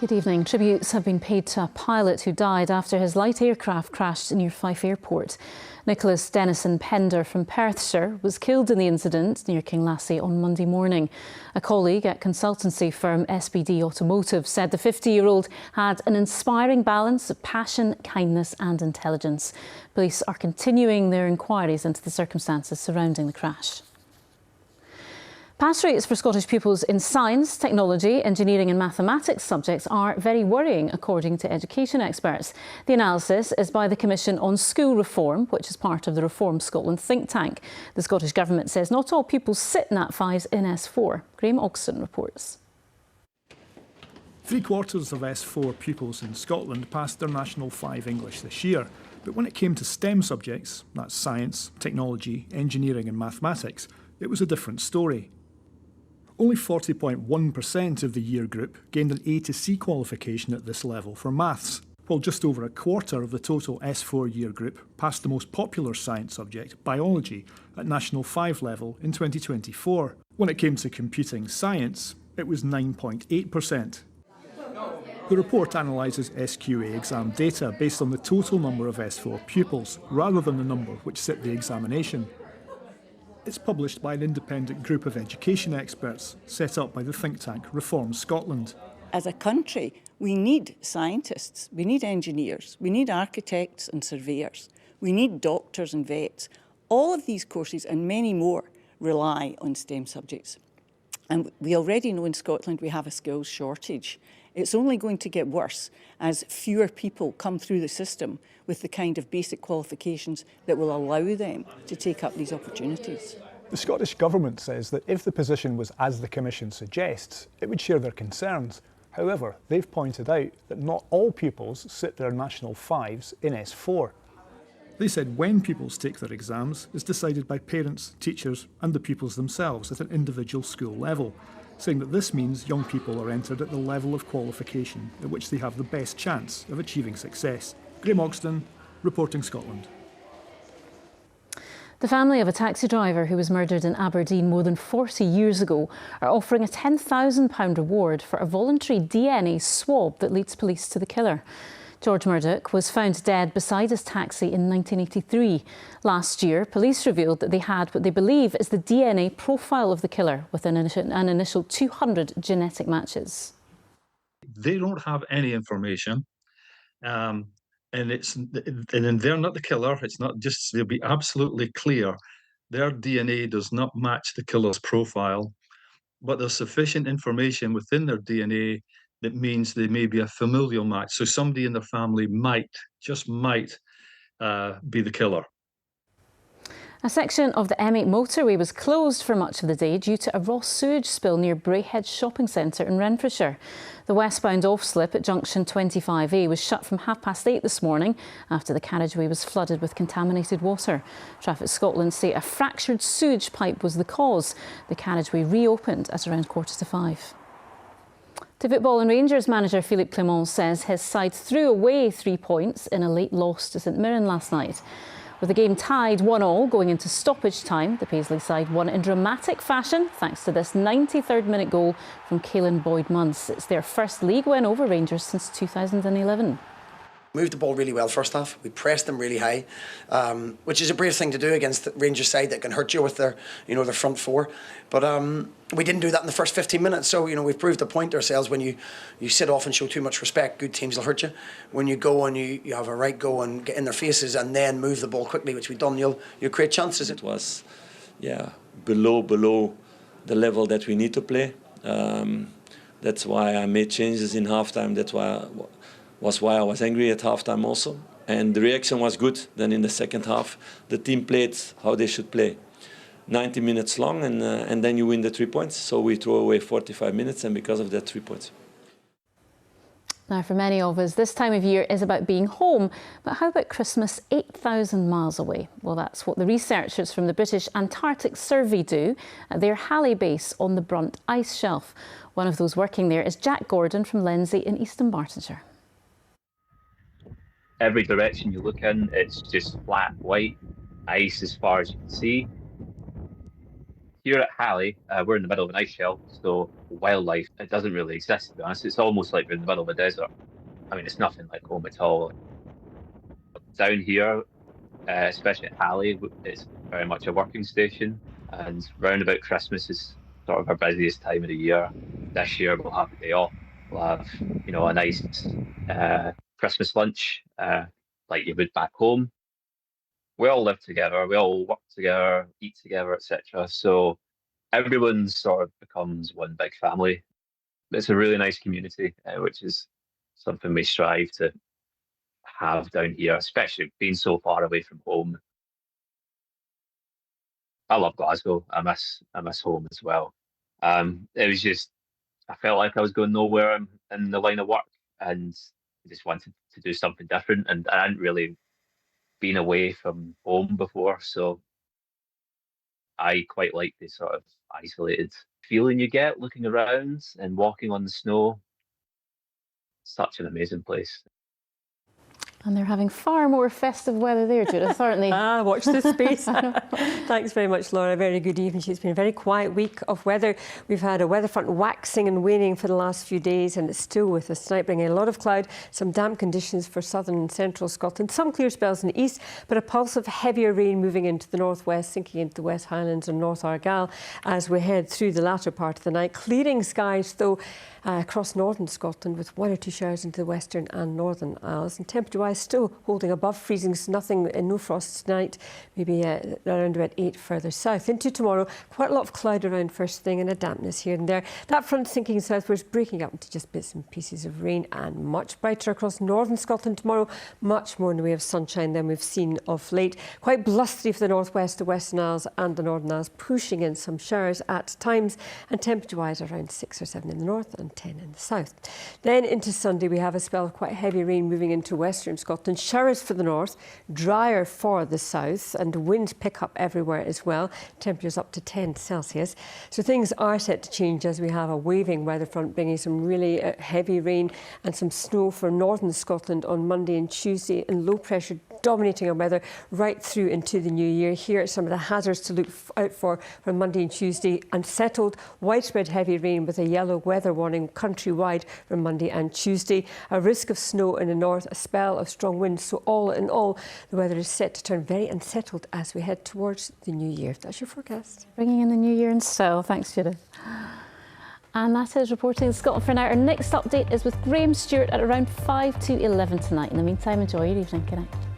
Good evening. Tributes have been paid to a pilot who died after his light aircraft crashed near Fife Airport. Nicholas Denison Pender from Perthshire was killed in the incident near Kinglassie on Monday morning. A colleague at consultancy firm SBD Automotive said the 50-year-old had an inspiring balance of passion, kindness and intelligence. Police are continuing their inquiries into the circumstances surrounding the crash. Pass rates for Scottish pupils in science, technology, engineering and mathematics subjects are very worrying, according to education experts. The analysis is by the Commission on School Reform, which is part of the Reform Scotland think tank. The Scottish Government says not all pupils sit Nat 5s in S4. Graham Ogston reports. 3/4 of S4 pupils in Scotland passed their National 5 English this year. But when it came to STEM subjects, that's science, technology, engineering and mathematics, it was a different story. Only 40.1% of the year group gained an A to C qualification at this level for maths, while just over a quarter of the total S4 year group passed the most popular science subject, biology, at National 5 level in 2024. When it came to computing science, it was 9.8%. The report analyses SQA exam data based on the total number of S4 pupils, rather than the number which sit the examination. It's published by an independent group of education experts set up by the think tank Reform Scotland. As a country, we need scientists, we need engineers, we need architects and surveyors, we need doctors and vets. All of these courses and many more rely on STEM subjects. And we already know in Scotland we have a skills shortage. It's only going to get worse as fewer people come through the system with the kind of basic qualifications that will allow them to take up these opportunities. The Scottish Government says that if the position was as the Commission suggests, it would share their concerns. However, they've pointed out that not all pupils sit their National 5s in S4. They said when pupils take their exams is decided by parents, teachers and the pupils themselves at an individual school level, saying that this means young people are entered at the level of qualification at which they have the best chance of achieving success. Graham Ogston, reporting Scotland. The family of a taxi driver who was murdered in Aberdeen more than 40 years ago are offering a £10,000 reward for a voluntary DNA swab that leads police to the killer. George Murdoch was found dead beside his taxi in 1983. Last year, police revealed that they had what they believe is the DNA profile of the killer, with an initial 200 genetic matches. They don't have any information, and they're not the killer. It's not just, they'll be absolutely clear. Their DNA does not match the killer's profile, but there's sufficient information within their DNA that means they may be a familial match. So somebody in their family just might be the killer. A section of the M8 motorway was closed for much of the day due to a raw sewage spill near Braehead Shopping Centre in Renfrewshire. The westbound off-slip at junction 25A was shut from 8:30 this morning after the carriageway was flooded with contaminated water. Traffic Scotland say a fractured sewage pipe was the cause. The carriageway reopened at around 4:45. To football, and Rangers manager Philippe Clement says his side threw away 3 points in a late loss to St Mirren last night. With the game tied 1-1 going into stoppage time, the Paisley side won in dramatic fashion thanks to this 93rd minute goal from Caelan Boyd-Munce. It's their first league win over Rangers since 2011. Moved the ball really well first half. We pressed them really high, which is a brave thing to do against the Rangers side that can hurt you with their front four. But we didn't do that in the first 15 minutes. So we've proved a point to ourselves. When you sit off and show too much respect, good teams will hurt you. When you go and you have a right go and get in their faces and then move the ball quickly, which we've done, you'll create chances. It was, below the level that we need to play. That's why I made changes in halftime. That's why I was angry at halftime also. And the reaction was good. Then in the second half, the team played how they should play. 90 minutes long, and then you win the 3 points. So we throw away 45 minutes, and because of that, 3 points. Now, for many of us, this time of year is about being home. But how about Christmas 8,000 miles away? Well, that's what the researchers from the British Antarctic Survey do at their Halley base on the Brunt ice shelf. One of those working there is Jack Gordon from Lenzie in East Dunbartonshire. Every direction you look in, it's just flat white ice as far as you can see. Here at Halley, we're in the middle of an ice shelf, so wildlife, it doesn't really exist, to be honest. It's almost like we're in the middle of a desert. I mean, it's nothing like home at all. Down here, especially at Halley, it's very much a working station, and round about Christmas is sort of our busiest time of the year. This year we'll have a day off. We'll have, a nice Christmas lunch, like you would back home. We all live together, we all work together, eat together, etc. So everyone sort of becomes one big family. It's a really nice community, which is something we strive to have down here, especially being so far away from home. I love Glasgow. I miss home as well. It was just I felt like I was going nowhere in the line of work, and I just wanted to do something different. And I hadn't really been away from home before, so I quite like the sort of isolated feeling you get looking around and walking on the snow. Such an amazing place. And they're having far more festive weather there, Judith, aren't they? Watch this space. Thanks very much, Laura. Very good evening. It's been a very quiet week of weather. We've had a weather front waxing and waning for the last few days, and it's still with us tonight, bringing a lot of cloud, some damp conditions for southern and central Scotland, some clear spells in the east, but a pulse of heavier rain moving into the northwest, sinking into the West Highlands and North Argyll as we head through the latter part of the night. Clearing skies, though, across northern Scotland, with 1 or 2 showers into the western and northern Isles. And temperature-wise, still holding above freezing, so nothing, no frost tonight, maybe around about 8 further south. Into tomorrow, quite a lot of cloud around first thing and a dampness here and there. That front sinking southwards, breaking up into just bits and pieces of rain, and much brighter across northern Scotland tomorrow, much more in the way of sunshine than we've seen of late. Quite blustery for the northwest, the Western Isles and the Northern Isles, pushing in some showers at times, and temperature-wise around 6 or 7 in the north and 10 in the south. Then into Sunday, we have a spell of quite heavy rain moving into western Scotland. Showers for the north, drier for the south, and wind pick up everywhere as well. Temperatures up to 10 Celsius. So things are set to change as we have a waving weather front bringing some really heavy rain and some snow for northern Scotland on Monday and Tuesday, and low pressure dominating our weather right through into the new year. Here are some of the hazards to look out for Monday and Tuesday. Unsettled, widespread heavy rain with a yellow weather warning countrywide for Monday and Tuesday. A risk of snow in the north, a spell of strong winds. So all in all, the weather is set to turn very unsettled as we head towards the new year. That's your forecast. Bringing in the new year in style. Thanks, Judith. And that is Reporting in Scotland for now. Our next update is with Graham Stewart at around 5 to 11 tonight. In the meantime, enjoy your evening. Good night.